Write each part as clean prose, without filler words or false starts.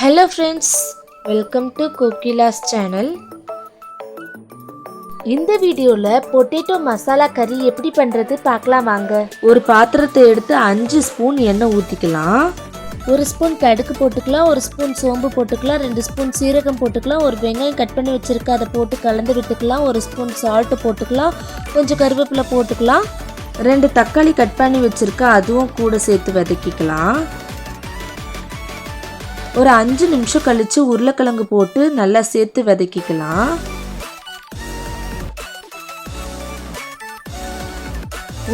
Hello friends, welcome to Kokila's channel. இந்த வீடியோல potato masala கறி எப்படி பண்றது பார்க்கலாம் வாங்க. ஒரு பாத்திரத்தை எடுத்து 5 ஸ்பூன் எண்ணெய் ஊத்திக்கலாம். 1 ஸ்பூன் கடுகு போட்டுக்கலாம், 1 ஸ்பூன் சோம்பு போட்டுக்கலாம், 2 ஸ்பூன் சீரகம் போட்டுக்கலாம், ஒரு வெங்காயம் கட் பண்ணி வச்சிருக்க அதை போட்டு கலந்து விட்டுக்கலாம், 1 ஸ்பூன் சால்ட் போட்டுக்கலாம், கொஞ்சம் கருவேப்பிலை போட்டுக்கலாம், 2 தக்காளி கட் பண்ணி வச்சிருக்க அதுவும் கூட சேர்த்து வதக்கிக்கலாம். ஒரு 5 நிமிஷம் கழிச்சு உருளைக்கிழங்கு போட்டு நல்லா சேர்த்து வதக்கிக்கலாம்.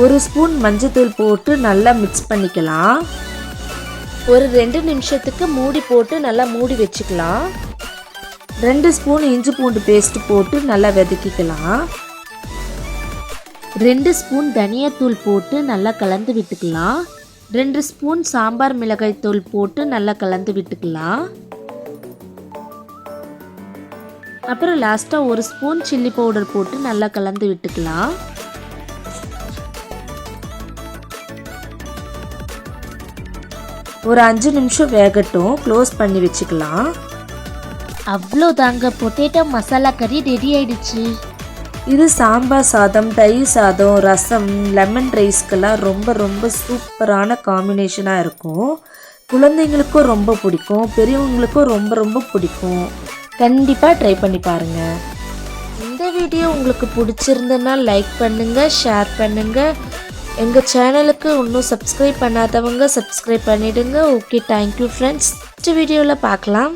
ஒரு ஸ்பூன் மஞ்சள் போட்டு நல்லா மிக்ஸ் பண்ணிக்கலாம். ஒரு 2 நிமிஷத்துக்கு மூடி போட்டு நல்லா மூடி வச்சுக்கலாம். 2 ஸ்பூன் இஞ்சி பூண்டு பேஸ்ட் போட்டு நல்லா வதக்கிக்கலாம். 2 ஸ்பூன் தனியாத்தூள் போட்டு நல்லா கலந்து விட்டுக்கலாம். 2 ஸ்பூன் சாம்பார் மிளகாய் தூள் போட்டு நல்லா கலந்து விட்டுக்கலாம். அப்புறம் லாஸ்ட்டாக 1 ஸ்பூன் சில்லி பவுடர் போட்டு நல்லா கலந்து விட்டுக்கலாம். ஒரு 5 நிமிஷம் வேகட்டும், க்ளோஸ் பண்ணி வச்சுக்கலாம். அவ்வளோதாங்க, பொட்டேட்டோ மசாலா கறி ரெடி ஆயிடுச்சு. இது சாம்பார் சாதம், தயிர் சாதம், ரசம், லெமன் ரைஸ்க்கெல்லாம் ரொம்ப சூப்பரான காம்பினேஷனாக இருக்கும். குழந்தைங்களுக்கும் ரொம்ப பிடிக்கும், பெரியவங்களுக்கும் ரொம்ப பிடிக்கும். கண்டிப்பாக ட்ரை பண்ணி பாருங்கள். இந்த வீடியோ உங்களுக்கு பிடிச்சிருந்ததுன்னா லைக் பண்ணுங்கள், ஷேர் பண்ணுங்கள். எங்கள் சேனலுக்கு இன்னும் சப்ஸ்கிரைப் பண்ணாதவங்க சப்ஸ்கிரைப் பண்ணிவிடுங்க. Okay, thank you friends. நெக்ஸ்ட் வீடியோவில் பார்க்கலாம்.